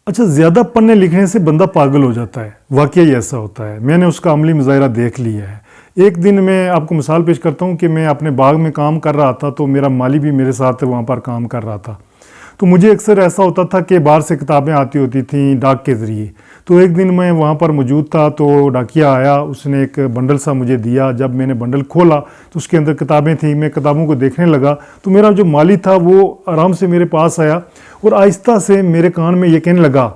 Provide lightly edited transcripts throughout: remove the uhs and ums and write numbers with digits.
اچھا، زیادہ پڑھنے لکھنے سے بندہ پاگل ہو جاتا ہے، واقعی ایسا ہوتا ہے، میں نے اس کا عملی مظاہرہ دیکھ لیا ہے۔ ایک دن میں آپ کو مثال پیش کرتا ہوں کہ میں اپنے باغ میں کام کر رہا تھا، تو میرا مالی بھی میرے ساتھ وہاں پر کام کر رہا تھا۔ تو مجھے اکثر ایسا ہوتا تھا کہ باہر سے کتابیں آتی ہوتی تھیں ڈاک کے ذریعے۔ تو ایک دن میں وہاں پر موجود تھا، تو ڈاکیا آیا، اس نے ایک بنڈل سا مجھے دیا۔ جب میں نے بنڈل کھولا تو اس کے اندر کتابیں تھیں، میں کتابوں کو دیکھنے لگا، تو میرا جو مالی تھا وہ آرام سے میرے پاس آیا اور آہستہ سے میرے کان میں یہ کہنے لگا،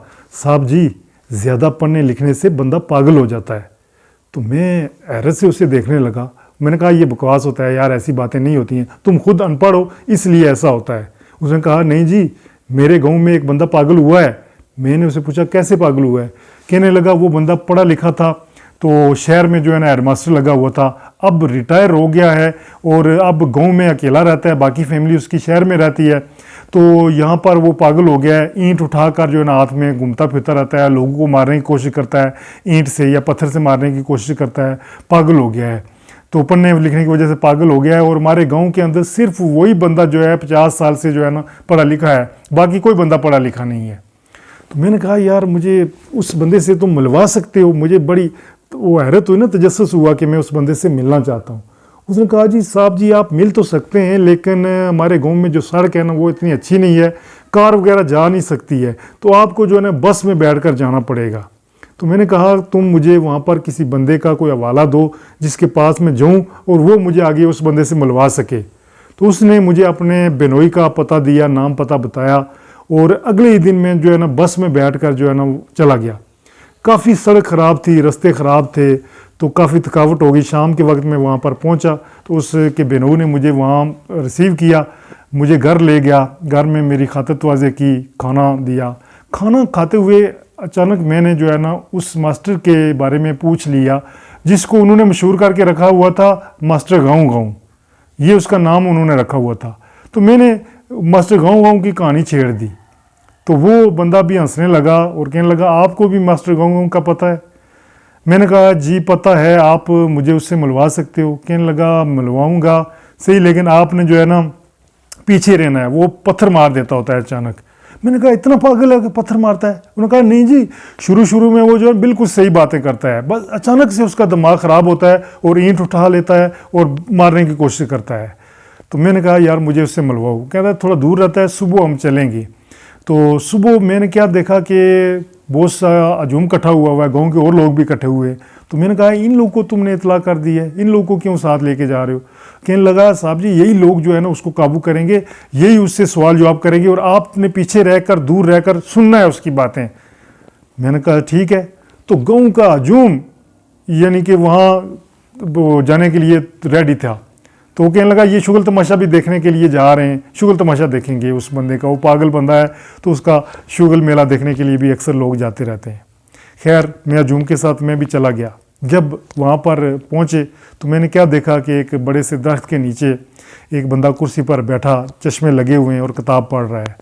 صاحب جی، زیادہ پڑھنے لکھنے سے بندہ پاگل ہو جاتا ہے۔ تو میں حیرت سے اسے دیکھنے لگا۔ میں نے کہا یہ بکواس ہوتا ہے یار، ایسی باتیں نہیں ہوتی ہیں، تم خود ان پڑھ ہو اس لیے ایسا ہوتا ہے۔ اس نے کہا نہیں جی، میرے گاؤں میں ایک بندہ پاگل ہوا ہے۔ میں نے اسے پوچھا کیسے پاگل ہوا ہے؟ کہنے لگا وہ بندہ پڑھا لکھا تھا، تو شہر میں جو ہے نا ہیڈ ماسٹر لگا ہوا تھا، اب ریٹائر ہو گیا ہے اور اب گاؤں میں اکیلا رہتا ہے، باقی فیملی اس کی شہر میں رہتی ہے۔ تو یہاں پر وہ پاگل ہو گیا ہے، اینٹ اٹھا کر جو ہے نا ہاتھ میں گھومتا پھرتا رہتا ہے، لوگوں کو مارنے کی کوشش کرتا ہے، اینٹ سے یا پتھر سے مارنے کی کوشش کرتا ہے، پاگل ہو گیا ہے۔ تو پڑھنے لکھنے کی وجہ سے پاگل ہو گیا ہے، اور ہمارے گاؤں کے اندر صرف وہی بندہ جو ہے 50 سال سے جو ہے نا پڑھا لکھا ہے، باقی کوئی بندہ پڑھا لکھا نہیں ہے۔ تو میں نے کہا یار مجھے اس بندے سے تم ملوا سکتے ہو؟ مجھے بڑی وہ حیرت ہوئی نا، تجسس ہوا کہ میں اس بندے سے ملنا چاہتا ہوں۔ اس نے کہا جی صاحب جی، آپ مل تو سکتے ہیں، لیکن ہمارے گاؤں میں جو سڑک ہے نا وہ اتنی اچھی نہیں ہے، کار وغیرہ جا نہیں سکتی ہے، تو آپ کو جو ہے نا بس میں بیٹھ کر جانا پڑے گا۔ تو میں نے کہا تم مجھے وہاں پر کسی بندے کا کوئی حوالہ دو جس کے پاس میں جاؤں اور وہ مجھے آگے اس بندے سے ملوا سکے۔ تو اس نے مجھے اپنے بینوئی کا پتہ دیا، نام پتہ بتایا، اور اگلے ہی دن میں جو ہے نا بس میں بیٹھ کر جو ہے نا چلا گیا۔ کافی سڑک خراب تھی، رستے خراب تھے، تو کافی تھکاوٹ ہو گئی۔ شام کے وقت میں وہاں پر پہنچا تو اس کے بینوئی نے مجھے وہاں ریسیو کیا، مجھے گھر لے گیا، گھر میں میری خاطر تواضع کی، کھانا دیا۔ کھانا کھاتے ہوئے اچانک میں نے جو ہے نا اس ماسٹر کے بارے میں پوچھ لیا جس کو انہوں نے مشہور کر کے رکھا ہوا تھا ماسٹر گاؤں گاؤں، یہ اس کا نام انہوں نے رکھا ہوا تھا۔ تو میں نے ماسٹر گاؤں گاؤں کی کہانی چھیڑ دی، تو وہ بندہ بھی ہنسنے لگا اور کہنے لگا آپ کو بھی ماسٹر گاؤں گاؤں کا پتہ ہے؟ میں نے کہا جی پتہ ہے، آپ مجھے اس سے ملوا سکتے ہو؟ کہنے لگا ملواؤں گا صحیح، لیکن آپ نے جو ہے نا پیچھے رہنا ہے، وہ پتھر مار دیتا ہوتا ہے اچانک۔ میں نے کہا اتنا پاگل ہے کہ پتھر مارتا ہے؟ انہوں نے کہا نہیں جی، شروع میں وہ جو ہے بالکل صحیح باتیں کرتا ہے، بس اچانک سے اس کا دماغ خراب ہوتا ہے اور اینٹ اٹھا لیتا ہے اور مارنے کی کوشش کرتا ہے۔ تو میں نے کہا یار مجھے اس سے ملواؤ۔ کہتا ہے تھوڑا دور رہتا ہے، صبح ہم چلیں گے۔ تو صبح میں نے کیا دیکھا کہ بہت سا ہجوم اکٹھا ہوا ہے، گاؤں کے اور لوگ بھی اکٹھے ہوئے۔ تو میں نے کہا ان لوگوں کو تم نے اطلاع کر دی ہے، ان لوگوں کو کیوں ساتھ لے کے جا رہے ہو؟ کہنے لگا صاحب جی یہی لوگ جو ہے نا اس کو قابو کریں گے، یہی اس سے سوال جواب کریں گے، اور آپ نے پیچھے رہ کر دور رہ کر سننا ہے اس کی باتیں۔ میں نے کہا ٹھیک ہے۔ تو گاؤں کا ہجوم یعنی کہ وہاں جانے کے لیے ریڈی تھا۔ تو وہ کہنے لگا یہ شغل تماشا بھی دیکھنے کے لیے جا رہے ہیں، شغل تماشا دیکھیں گے اس بندے کا، وہ پاگل بندہ ہے تو اس کا شغل میلہ دیکھنے کے لیے بھی اکثر لوگ جاتے رہتے ہیں۔ خیر میں ہجوم کے ساتھ میں بھی چلا گیا۔ جب وہاں پر پہنچے تو میں نے کیا دیکھا کہ ایک بڑے سے درخت کے نیچے ایک بندہ کرسی پر بیٹھا، چشمے لگے ہوئے ہیں اور کتاب پڑھ رہا ہے۔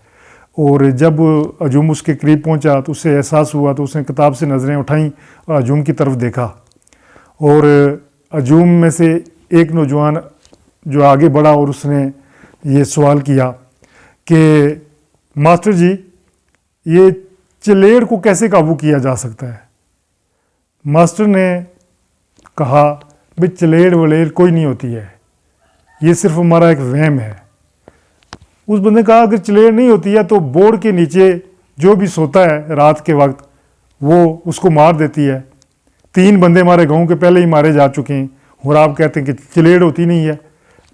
اور جب ہجوم اس کے قریب پہنچا تو اسے احساس ہوا، تو اس نے کتاب سے نظریں اٹھائیں اور ہجوم کی طرف دیکھا، اور ہجوم میں سے ایک نوجوان جو آگے بڑھا اور اس نے یہ سوال کیا کہ ماسٹر جی یہ چلیڑ کو کیسے قابو کیا جا سکتا ہے؟ ماسٹر نے کہا بھئی چلیڑ ولیڑ کوئی نہیں ہوتی ہے، یہ صرف ہمارا ایک وہم ہے۔ اس بندے نے کہا اگر چلیڑ نہیں ہوتی ہے تو بورڈ کے نیچے جو بھی سوتا ہے رات کے وقت وہ اس کو مار دیتی ہے۔ 3 بندے ہمارے گاؤں کے پہلے ہی مارے جا چکے ہیں، اور آپ کہتے ہیں کہ چلیڑ ہوتی نہیں ہے۔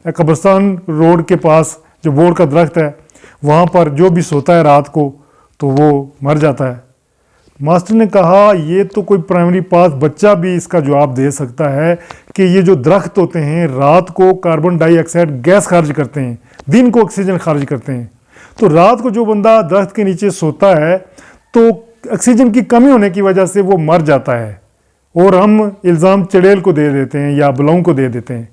قبرستان روڈ کے پاس جو بورڈ کا درخت ہے وہاں پر جو بھی سوتا ہے رات کو تو وہ مر جاتا ہے۔ ماسٹر نے کہا یہ تو کوئی پرائمری پاس بچہ بھی اس کا جواب دے سکتا ہے کہ یہ جو درخت ہوتے ہیں رات کو کاربن ڈائی آکسائڈ گیس خارج کرتے ہیں، دن کو آکسیجن خارج کرتے ہیں۔ تو رات کو جو بندہ درخت کے نیچے سوتا ہے تو آکسیجن کی کمی ہونے کی وجہ سے وہ مر جاتا ہے، اور ہم الزام چڑیل کو دے دیتے ہیں یا بلاؤں کو دے دیتے ہیں۔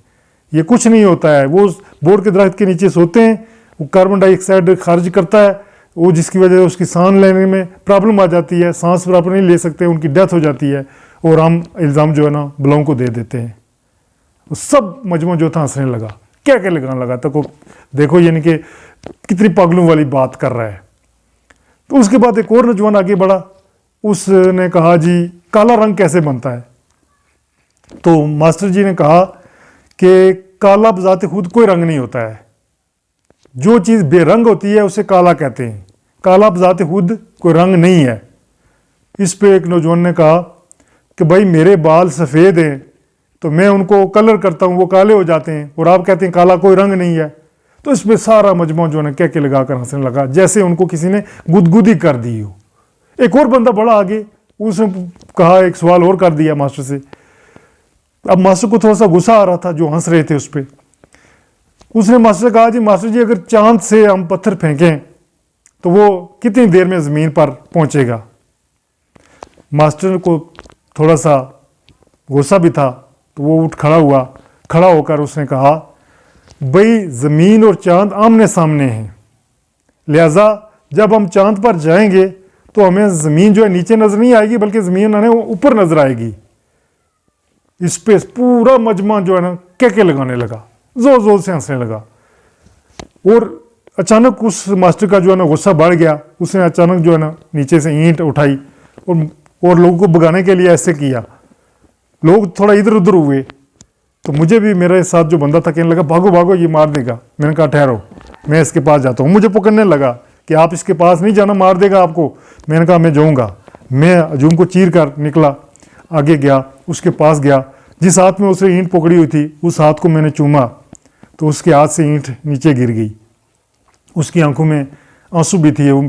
یہ کچھ نہیں ہوتا ہے، وہ بورڈ کے درخت کے نیچے سوتے ہیں، وہ کاربن ڈائی آکسائڈ خارج کرتا ہے، وہ جس کی وجہ سے اس کی سانس لینے میں پرابلم آ جاتی ہے، سانس پراپر نہیں لے سکتے، ان کی ڈیتھ ہو جاتی ہے، اور ہم الزام جو ہے نا بلاؤں کو دے دیتے ہیں۔ وہ سب مجموعہ جو تھا ہنسنے لگا، کیا لگانے لگا تو دیکھو یعنی کہ کتنی پاگلوں والی بات کر رہا ہے۔ تو اس کے بعد ایک اور نوجوان آگے بڑھا, اس نے کہا جی کالا رنگ کیسے بنتا ہے؟ تو ماسٹر جی نے کہا کہ کالا بذات خود کوئی رنگ نہیں ہوتا ہے, جو چیز بے رنگ ہوتی ہے اسے کالا کہتے ہیں, کالا بذات خود کوئی رنگ نہیں ہے. اس پہ ایک نوجوان نے کہا کہ بھائی میرے بال سفید ہیں تو میں ان کو کلر کرتا ہوں, وہ کالے ہو جاتے ہیں, اور آپ کہتے ہیں کالا کوئی رنگ نہیں ہے. تو اس پہ سارا مجمع جو ہے کہہ کے لگا کر ہنسنے لگا, جیسے ان کو کسی نے گدگدی کر دی ہو. ایک اور بندہ بڑا آگے, اس نے کہا, ایک سوال اور کر دیا ماسٹر سے. اب ماسٹر کو تھوڑا سا غصہ آ رہا تھا جو ہنس رہے تھے اس پہ. اس نے ماسٹر سے کہا جی ماسٹر جی اگر چاند سے ہم پتھر پھینکیں تو وہ کتنی دیر میں زمین پر پہنچے گا؟ ماسٹر کو تھوڑا سا غصہ بھی تھا تو وہ اٹھ کھڑا ہوا, کھڑا ہو کر اس نے کہا بھئی زمین اور چاند آمنے سامنے ہیں, لہذا جب ہم چاند پر جائیں گے تو ہمیں زمین جو ہے نیچے نظر نہیں آئے گی بلکہ زمین ہمیں اوپر نظر آئے گی. اس پہ پورا مجمع جو ہے نا کہکے لگانے لگا, زور زور سے ہنسنے لگا. اور اچانک اس ماسٹر کا جو ہے نا غصہ بڑھ گیا, اس نے اچانک جو ہے نا نیچے سے اینٹ اٹھائی اور لوگوں کو بگانے کے لیے ایسے کیا. لوگ تھوڑا ادھر ادھر ہوئے تو مجھے بھی میرے ساتھ جو بندہ تھا کہنے لگا بھاگو بھاگو یہ مار دے گا. میں نے کہا ٹھہرو, میں اس کے پاس جاتا ہوں. مجھے پکڑنے لگا کہ آپ اس کے پاس نہیں جانا, مار دے گا آپ کو. میں نے کہا میں جاؤں گا. میں ہجوم کو چیر کر نکلا, آگے گیا, اس کے پاس گیا. جس ہاتھ میں اس نے اینٹ پکڑی ہوئی تھی اس ہاتھ کو میں نے چوما تو اس کے ہاتھ سے اینٹ نیچے گر گئی. اس کی آنکھوں میں آنسو بھی تھے, وہ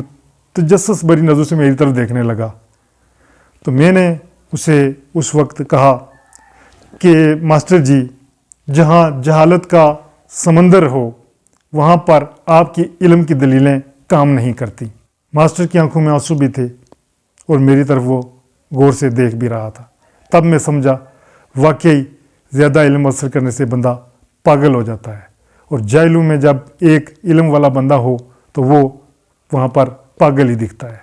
تجسس بری نظروں سے میری طرف دیکھنے لگا. تو میں نے اسے اس وقت کہا کہ ماسٹر جی جہاں جہالت کا سمندر ہو وہاں پر آپ کی علم کی دلیلیں کام نہیں کرتی. ماسٹر کی آنکھوں میں آنسو بھی تھے اور میری طرف وہ غور سے دیکھ بھی رہا تھا. تب میں سمجھا واقعی زیادہ علم حاصل کرنے سے بندہ پاگل ہو جاتا ہے, اور جاہلوں میں جب ایک علم والا بندہ ہو تو وہ وہاں پر پاگل ہی دکھتا ہے.